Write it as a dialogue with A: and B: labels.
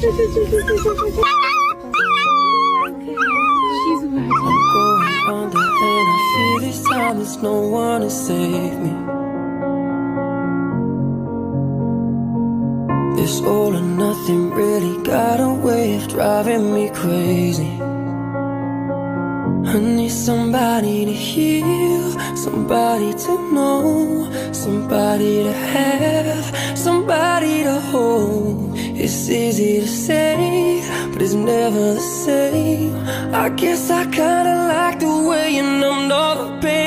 A: She's working.
B: I'm going under and I feel this time there's no one to save me. This all or nothing really got a way of driving me crazy. I need somebody to heal, somebody to know, somebody to have, somebody to hold. It's easy to say, but it's never the same. I guess I kinda like the way you numbed all the pain.